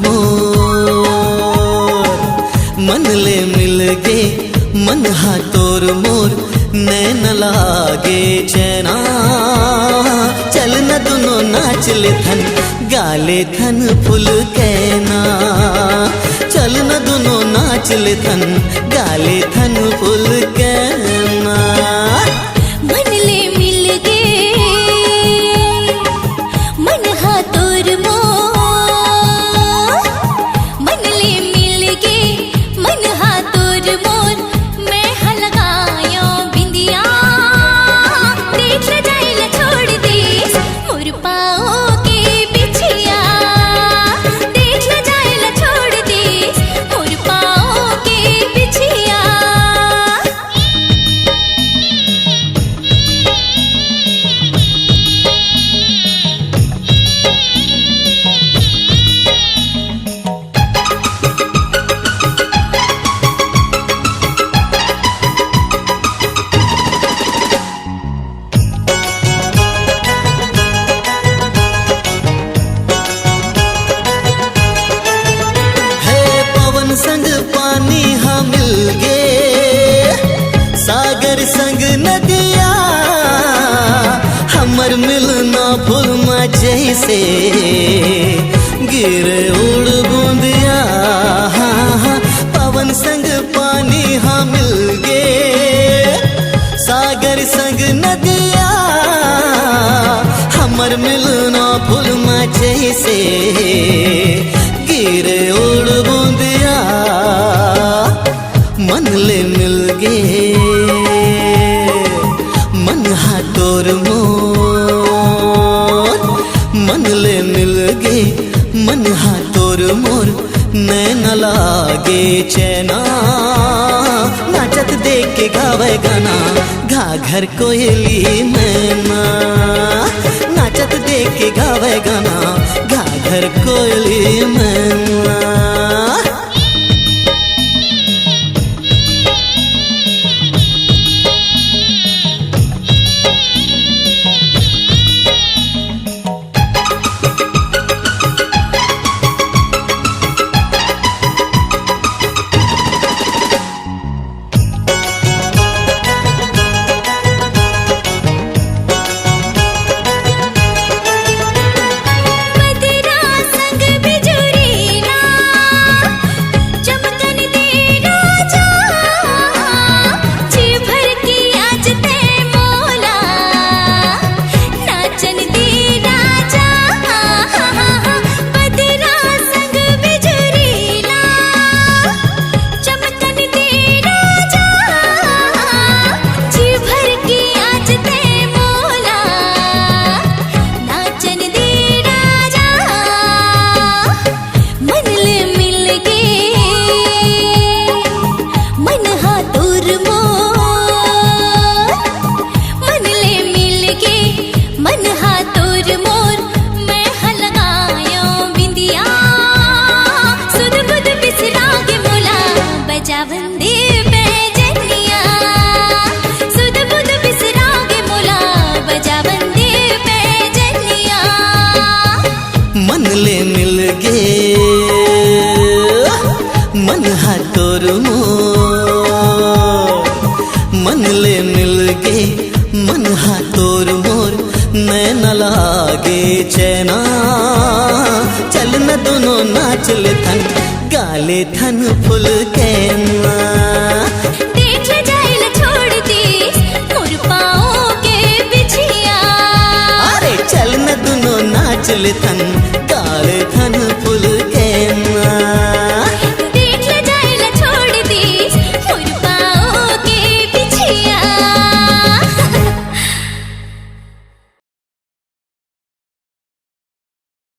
मोर मन ले मिल गे मन हा तोर मोर नैन लागे चैना चल न दोनों नाच ले थन गाले थन फुल कहना चल न दोनों नाच ले थन गाले थन फुल कहना मन ले मिल गे मन हा तोर मोर मन ले मिल गे मन हा तोर मोर मैं हलगायो बिंदिया देख ले जाइला छोड़ दे मोर पाओ के बिछिया देख ले जाइला छोड़ दे मोर पाओ के बिछिया संग पानी हाँ मिल गे सागर संग नदिया हमर मिलना फुलमा जैसे गिरे उड़ बूंदिया पवन संग पानी हाँ मिल गे सागर संग नदिया हमर मिलना फुलमा जैसे गिरे उड़ बूंदिया मन ले मिल गे मन हा तोर मोर मन ले मिल गे मन हा तोर मोर नैन लागे चैना नाचत देख के गावे गाना घाघर कोयली मैना नाचत देख के गावे गाना घाघर कोयली मैना मन ले मिल गे मन हा तोर मोर मन ले मिल गे मन हा तोर मोर नैन लागे चैना चल न दोनों नाच ले थन गाले थन फुल कहना देख ले जाइला छोड़ दे मोर पाओ के बिछिया अरे चल न दोनों नाच ले थन गाले थन